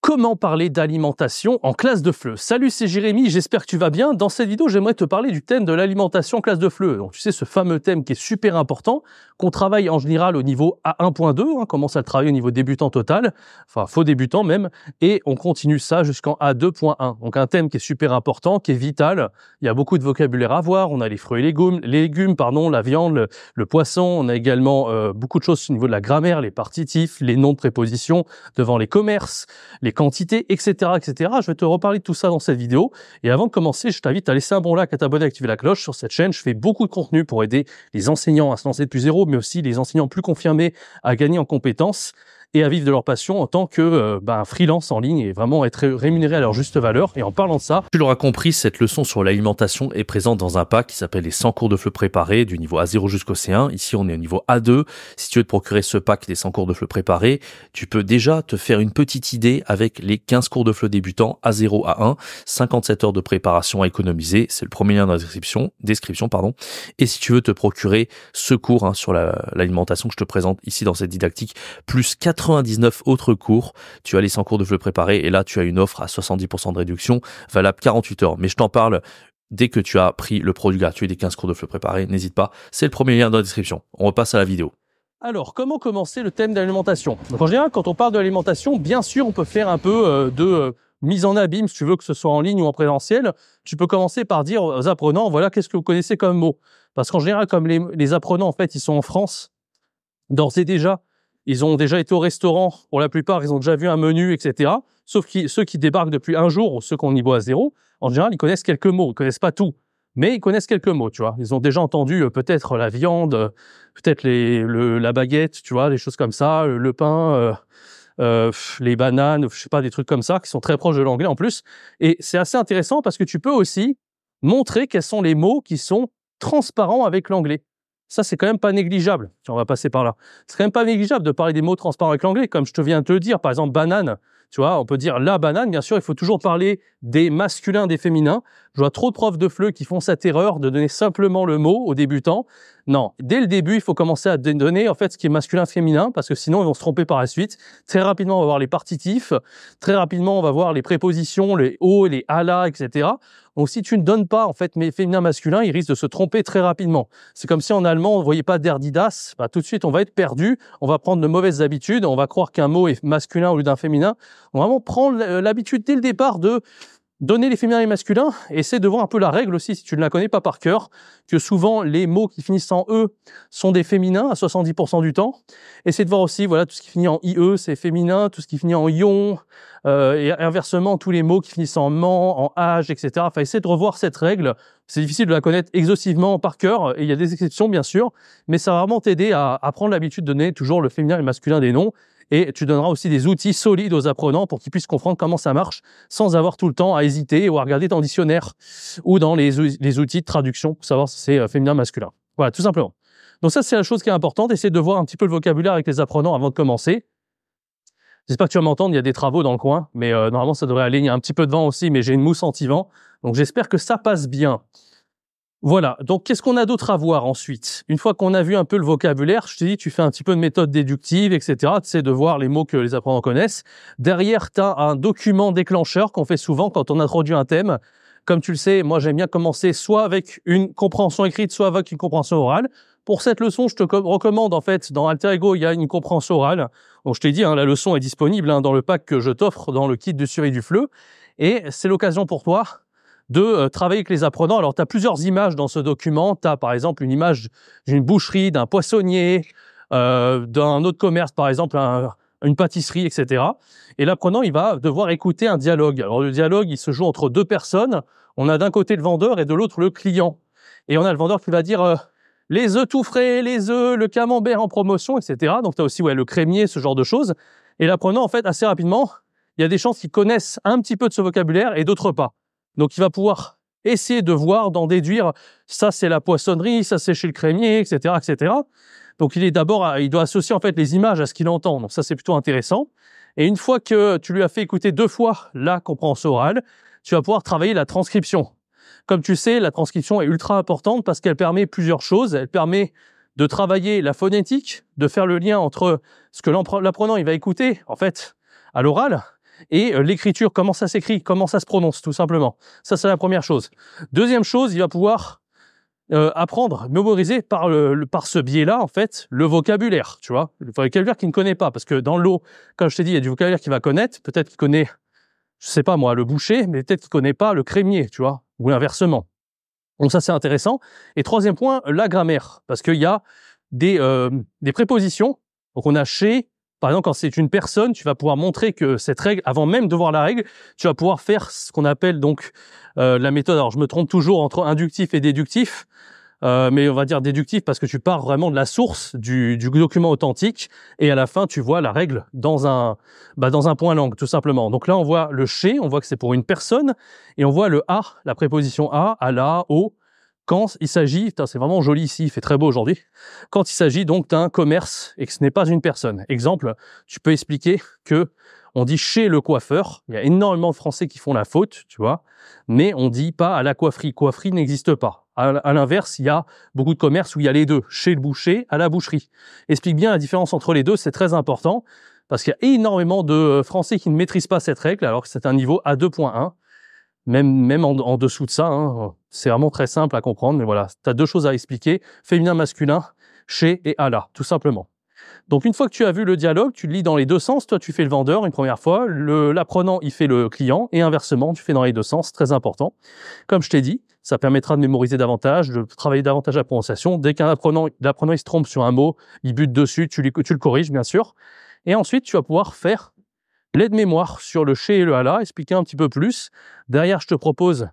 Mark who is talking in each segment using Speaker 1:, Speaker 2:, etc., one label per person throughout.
Speaker 1: Comment parler d'alimentation en classe de FLE? Salut, c'est Jérémy, j'espère que tu vas bien. Dans cette vidéo, j'aimerais te parler du thème de l'alimentation en classe de FLE. Donc, tu sais, ce fameux thème qui est super important, qu'on travaille en général au niveau A1.2, on commence à le travailler au niveau débutant total, enfin faux débutant même, et on continue ça jusqu'en A2.1. Donc un thème qui est super important, qui est vital. Il y a beaucoup de vocabulaire à voir. On a les fruits et légumes, la viande, le poisson. On a également beaucoup de choses au niveau de la grammaire, les partitifs, les noms de prépositions devant les commerces, les quantités, etc., etc. Je vais te reparler de tout ça dans cette vidéo. Et avant de commencer, je t'invite à laisser un bon like, à t'abonner, à activer la cloche sur cette chaîne. Je fais beaucoup de contenu pour aider les enseignants à se lancer depuis zéro, mais aussi les enseignants plus confirmés à gagner en compétences et à vivre de leur passion en tant que freelance en ligne et vraiment être rémunéré à leur juste valeur. Et en parlant de ça,
Speaker 2: Tu l'auras compris, cette leçon sur l'alimentation est présente dans un pack qui s'appelle les 100 cours de FLE préparés du niveau A0 jusqu'au C1. Ici, on est au niveau A2. Si tu veux te procurer ce pack des 100 cours de FLE préparés, tu peux déjà te faire une petite idée avec les 15 cours de FLE débutants A0 A1, 57 heures de préparation à économiser. C'est le premier lien dans la description. Et si tu veux te procurer ce cours sur l'alimentation que je te présente ici dans cette didactique, plus 99 autres cours, tu as les 100 cours de FLE préparés et là, tu as une offre à 70% de réduction valable 48 heures. Mais je t'en parle dès que tu as pris le produit gratuit des 15 cours de FLE préparés. N'hésite pas, c'est le premier lien dans la description. On repasse à la vidéo.
Speaker 1: alors, comment commencer le thème de l'alimentation? Donc en général, quand on parle de l'alimentation, bien sûr, on peut faire un peu de mise en abîme, si tu veux, que ce soit en ligne ou en présentiel. Tu peux commencer par dire aux apprenants, voilà, qu'est-ce que vous connaissez comme mot? Parce qu'en général, comme les apprenants, en fait, ils sont en France, d'ores et déjà, ils ont déjà été au restaurant, pour la plupart, ils ont déjà vu un menu, etc. Sauf ceux qui débarquent depuis un jour ou ceux qui ont niveau A0, en général, ils connaissent quelques mots, ils connaissent pas tout, mais ils connaissent quelques mots, tu vois. Ils ont déjà entendu peut-être la viande, peut-être la baguette, tu vois, des choses comme ça, le pain, les bananes, je sais pas, des trucs comme ça qui sont très proches de l'anglais en plus. Et c'est assez intéressant parce que tu peux aussi montrer quels sont les mots qui sont transparents avec l'anglais. Ça, c'est quand même pas négligeable. Tiens, on va passer par là. C'est quand même pas négligeable de parler des mots transparents avec l'anglais, comme je te viens de te le dire. Par exemple, banane. Tu vois, on peut dire la banane. Bien sûr, il faut toujours parler des masculins, des féminins. Je vois trop de profs de FLE qui font cette erreur de donner simplement le mot aux débutants. Non, dès le début, il faut commencer à donner en fait ce qui est masculin, féminin, parce que sinon ils vont se tromper par la suite. Très rapidement, on va voir les partitifs. Très rapidement, on va voir les prépositions, les o, les à la, etc. Donc, si tu ne donnes pas en fait mes féminins, masculins, ils risquent de se tromper très rapidement. C'est comme si en allemand on ne voyait pas der die das. Bah, tout de suite, on va être perdu. On va prendre de mauvaises habitudes. On va croire qu'un mot est masculin au lieu d'un féminin. On va vraiment prendre l'habitude dès le départ de donner les féminins et les masculins, et essaie de voir un peu la règle aussi, si tu ne la connais pas par cœur, que souvent les mots qui finissent en E sont des féminins à 70% du temps. Essaie de voir aussi, voilà, tout ce qui finit en IE, c'est féminin, tout ce qui finit en ion, et inversement, tous les mots qui finissent en ment, en âge, etc. Enfin, essaie de revoir cette règle. C'est difficile de la connaître exhaustivement par cœur, et il y a des exceptions, bien sûr, mais ça va vraiment t'aider à prendre l'habitude de donner toujours le féminin et le masculin des noms. Et tu donneras aussi des outils solides aux apprenants pour qu'ils puissent comprendre comment ça marche sans avoir tout le temps à hésiter ou à regarder dans le dictionnaire ou dans les outils de traduction pour savoir si c'est féminin, masculin. Voilà, tout simplement. Donc ça, c'est la chose qui est importante. Essayer de voir un petit peu le vocabulaire avec les apprenants avant de commencer. J'espère que tu vas m'entendre, il y a des travaux dans le coin, mais normalement, ça devrait aller. Il y a un petit peu de vent aussi, mais j'ai une mousse anti-vent. Donc j'espère que ça passe bien. Voilà, donc qu'est-ce qu'on a d'autre à voir ensuite? Une fois qu'on a vu un peu le vocabulaire, je te dis, tu fais un petit peu de méthode déductive, etc. Tu essaies de voir les mots que les apprenants connaissent. Derrière, tu as un document déclencheur qu'on fait souvent quand on introduit un thème. Comme tu le sais, moi j'aime bien commencer soit avec une compréhension écrite, soit avec une compréhension orale. Pour cette leçon, je te recommande en fait, dans Alter Ego, il y a une compréhension orale. Donc je t'ai dit, la leçon est disponible dans le pack que je t'offre dans le kit de survie du FLE. Et c'est l'occasion pour toi de travailler avec les apprenants. Alors, tu as plusieurs images dans ce document. Tu as, par exemple, une image d'une boucherie, d'un poissonnier, d'un autre commerce, par exemple, une pâtisserie, etc. Et l'apprenant, il va devoir écouter un dialogue. Alors, le dialogue, il se joue entre deux personnes. On a d'un côté le vendeur et de l'autre le client. Et on a le vendeur qui va dire les œufs tout frais, les œufs, le camembert en promotion, etc. Donc, tu as aussi le crémier, ce genre de choses. Et l'apprenant, en fait, assez rapidement, il y a des chances qu'il connaisse un petit peu de ce vocabulaire et d'autres pas. Donc, il va pouvoir essayer de voir, d'en déduire, ça c'est la poissonnerie, ça c'est chez le crémier, etc., etc. Donc, il doit associer en fait les images à ce qu'il entend. Donc, ça c'est plutôt intéressant. Et une fois que tu lui as fait écouter 2 fois la compréhension orale, tu vas pouvoir travailler la transcription. Comme tu sais, la transcription est ultra importante parce qu'elle permet plusieurs choses. Elle permet de travailler la phonétique, de faire le lien entre ce que l'apprenant il va écouter en fait à l'oral et l'écriture, comment ça s'écrit, comment ça se prononce, tout simplement. Ça, c'est la première chose. Deuxième chose, il va pouvoir apprendre, mémoriser par ce biais-là, en fait, le vocabulaire, tu vois. Le vocabulaire qu'il ne connaît pas, parce que dans l'eau, comme je t'ai dit, il y a du vocabulaire qu'il va connaître, peut-être qu'il connaît, je sais pas moi, le boucher, mais peut-être qu'il connaît pas le crémier, tu vois, ou inversement. Donc ça, c'est intéressant. Et troisième point, la grammaire, parce qu'il y a des prépositions. Donc on a chez, par exemple, quand c'est une personne, tu vas pouvoir montrer que cette règle, avant même de voir la règle, tu vas pouvoir faire ce qu'on appelle donc la méthode. Alors je me trompe toujours entre inductif et déductif, mais on va dire déductif parce que tu pars vraiment de la source du document authentique et à la fin tu vois la règle dans un point langue tout simplement. Donc là on voit le chez, on voit que c'est pour une personne et on voit le à, la préposition à la, au. Quand il s'agit, c'est vraiment joli ici, il fait très beau aujourd'hui, quand il s'agit donc d'un commerce et que ce n'est pas une personne. Exemple, tu peux expliquer que on dit chez le coiffeur, il y a énormément de Français qui font la faute, tu vois, mais on dit pas à la coifferie. Coifferie n'existe pas. À l'inverse, il y a beaucoup de commerces où il y a les deux, chez le boucher, à la boucherie. Explique bien la différence entre les deux, c'est très important, parce qu'il y a énormément de Français qui ne maîtrisent pas cette règle, alors que c'est un niveau A2.1. Même en dessous de ça, hein, c'est vraiment très simple à comprendre, mais voilà, tu as deux choses à expliquer, féminin, masculin, chez et à la, tout simplement. Donc une fois que tu as vu le dialogue, tu le lis dans les deux sens, toi tu fais le vendeur une première fois, l'apprenant il fait le client, et inversement, tu fais dans les deux sens, très important. Comme je t'ai dit, ça permettra de mémoriser davantage, de travailler davantage la prononciation. Dès qu'un l'apprenant il se trompe sur un mot, il bute dessus, tu le corriges bien sûr. Et ensuite, tu vas pouvoir faire l'aide-mémoire sur le chez et le à la, expliquer un petit peu plus. Derrière, je te propose,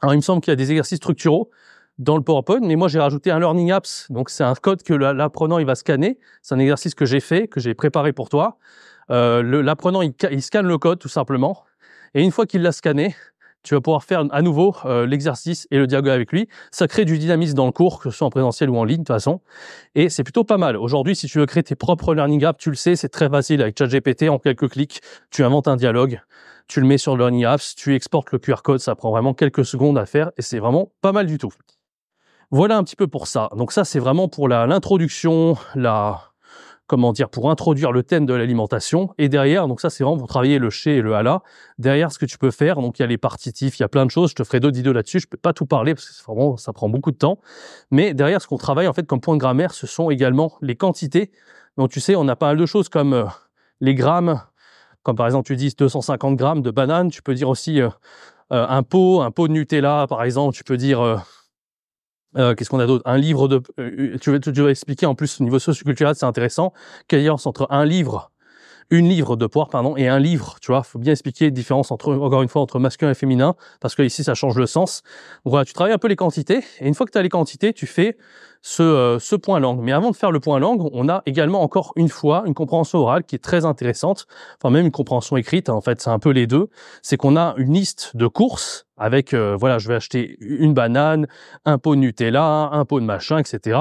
Speaker 1: alors il me semble qu'il y a des exercices structuraux dans le PowerPoint, mais moi j'ai rajouté un Learning Apps, donc c'est un code que l'apprenant il va scanner, c'est un exercice que j'ai fait, que j'ai préparé pour toi. L'apprenant il scanne le code tout simplement, et une fois qu'il l'a scanné, tu vas pouvoir faire à nouveau l'exercice et le dialogue avec lui. Ça crée du dynamisme dans le cours, que ce soit en présentiel ou en ligne de toute façon. Et c'est plutôt pas mal. Aujourd'hui, si tu veux créer tes propres Learning Apps, tu le sais, c'est très facile avec ChatGPT. En quelques clics, tu inventes un dialogue, tu le mets sur le Learning Apps, tu exportes le QR code, ça prend vraiment quelques secondes à faire et c'est vraiment pas mal du tout. Voilà un petit peu pour ça. Donc ça, c'est vraiment pour l'introduction, pour introduire le thème de l'alimentation. Et derrière, donc ça, c'est vraiment pour travailler le chez et le à la. Derrière, ce que tu peux faire, donc il y a les partitifs, il y a plein de choses. Je te ferai d'autres vidéos là-dessus. Je peux pas tout parler parce que vraiment, ça prend beaucoup de temps. Mais derrière, ce qu'on travaille, en fait, comme point de grammaire, ce sont également les quantités. Donc, tu sais, on a pas mal de choses comme les grammes. Comme par exemple, tu dis 250 grammes de banane. Tu peux dire aussi un pot de Nutella, par exemple. Tu peux dire... qu'est-ce qu'on a d'autre? Un livre de... tu vas expliquer en plus au niveau socioculturel, c'est intéressant. Quelle différence entre une livre de poire, pardon, et un livre, tu vois. Faut bien expliquer la différence encore une fois, entre masculin et féminin, parce que ici, ça change le sens. Donc voilà, tu travailles un peu les quantités, et une fois que tu as les quantités, tu fais ce point langue. Mais avant de faire le point langue, on a également encore une fois une compréhension orale qui est très intéressante, enfin même une compréhension écrite, hein, en fait, c'est un peu les deux. C'est qu'on a une liste de courses avec, voilà, je vais acheter une banane, un pot de Nutella, un pot de machin, etc.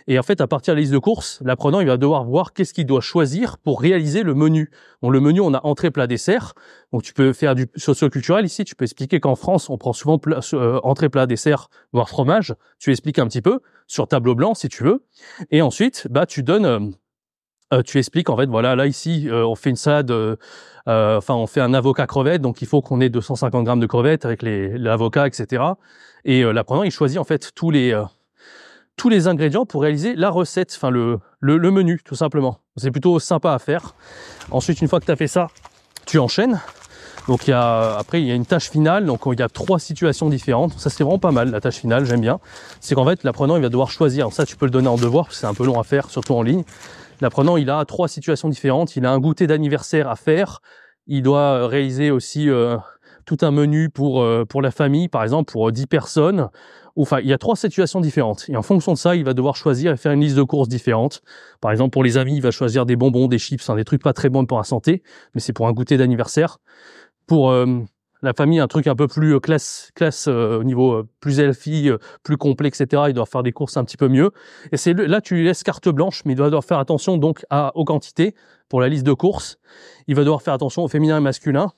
Speaker 1: Et en fait, à partir de la liste de courses, l'apprenant, il va devoir voir qu'est-ce qu'il doit choisir pour réaliser le menu. Donc le menu, on a entrée, plat, dessert. Donc tu peux faire du socioculturel ici, tu peux expliquer qu'en France, on prend souvent entrée, plat, dessert, voire fromage. Tu expliques un petit peu sur tableau blanc si tu veux. Et ensuite, tu donnes... tu expliques en fait, voilà, là ici, on fait une salade, on fait un avocat crevette, donc il faut qu'on ait 250 grammes de crevettes avec l'avocat, etc. Et l'apprenant, il choisit en fait tous les ingrédients pour réaliser la recette, enfin le menu, tout simplement. C'est plutôt sympa à faire. Ensuite, une fois que tu as fait ça, tu enchaînes. Donc après il y a une tâche finale, donc il y a 3 situations différentes. Ça c'est vraiment pas mal, la tâche finale, j'aime bien. C'est qu'en fait l'apprenant il va devoir choisir. Alors, ça tu peux le donner en devoir, parce que c'est un peu long à faire, surtout en ligne. L'apprenant il a 3 situations différentes. Il a un goûter d'anniversaire à faire. Il doit réaliser aussi tout un menu pour la famille, par exemple pour 10 personnes. Enfin, il y a 3 situations différentes. Et en fonction de ça, il va devoir choisir et faire une liste de courses différentes. Par exemple, pour les amis, il va choisir des bonbons, des chips, des trucs pas très bons pour la santé, mais c'est pour un goûter d'anniversaire. Pour la famille, un truc un peu plus classe au niveau plus healthy, plus complet, etc. Il doit faire des courses un petit peu mieux. Et là, tu lui laisses carte blanche, mais il doit devoir faire attention donc aux quantités pour la liste de courses. Il va devoir faire attention au féminin et masculin.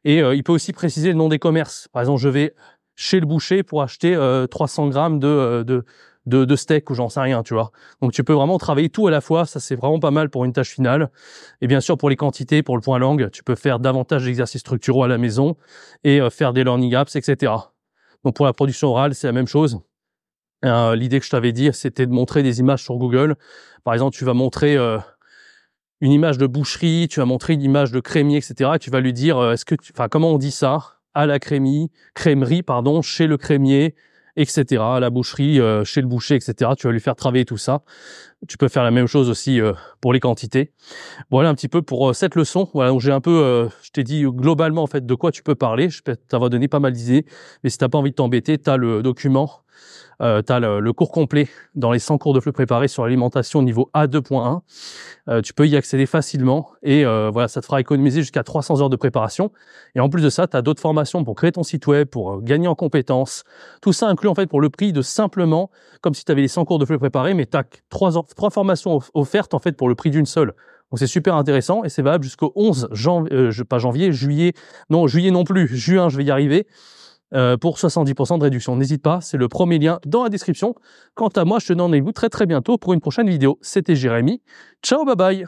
Speaker 1: Et il peut aussi préciser le nom des commerces. Par exemple, je vais chez le boucher pour acheter 300 grammes de de steak ou j'en sais rien, tu vois. Donc tu peux vraiment travailler tout à la fois, ça c'est vraiment pas mal pour une tâche finale. Et bien sûr pour les quantités, pour le point langue, tu peux faire davantage d'exercices structuraux à la maison et faire des learning apps, etc. Donc pour la production orale, c'est la même chose. L'idée que je t'avais dit, c'était de montrer des images sur Google. Par exemple, tu vas montrer une image de boucherie, tu vas montrer une image de crémier, etc. Et tu vas lui dire, comment on dit ça à la crèmerie, pardon, chez le crémier, etc. À la boucherie, chez le boucher, etc. Tu vas lui faire travailler tout ça. Tu peux faire la même chose aussi pour les quantités. Voilà un petit peu pour cette leçon. Voilà, donc j'ai un peu, je t'ai dit globalement en fait de quoi tu peux parler. Je peux t'avoir donné pas mal d'idées, mais si t'as pas envie de t'embêter, t'as le document. Tu as le cours complet dans les 100 cours de flux préparés sur l'alimentation niveau A2.1. Tu peux y accéder facilement et voilà, ça te fera économiser jusqu'à 300 heures de préparation. Et en plus de ça, tu as d'autres formations pour créer ton site web, pour gagner en compétences. Tout ça inclus en fait pour le prix de simplement, comme si tu avais les 100 cours de flux préparés, mais tu as trois formations offertes en fait pour le prix d'une seule. Donc c'est super intéressant et c'est valable jusqu'au 11 juillet non plus, juin, je vais y arriver. Pour 70% de réduction. N'hésite pas, c'est le premier lien dans la description. Quant à moi, je te donne rendez-vous très bientôt pour une prochaine vidéo. C'était Jérémy. Ciao, bye bye.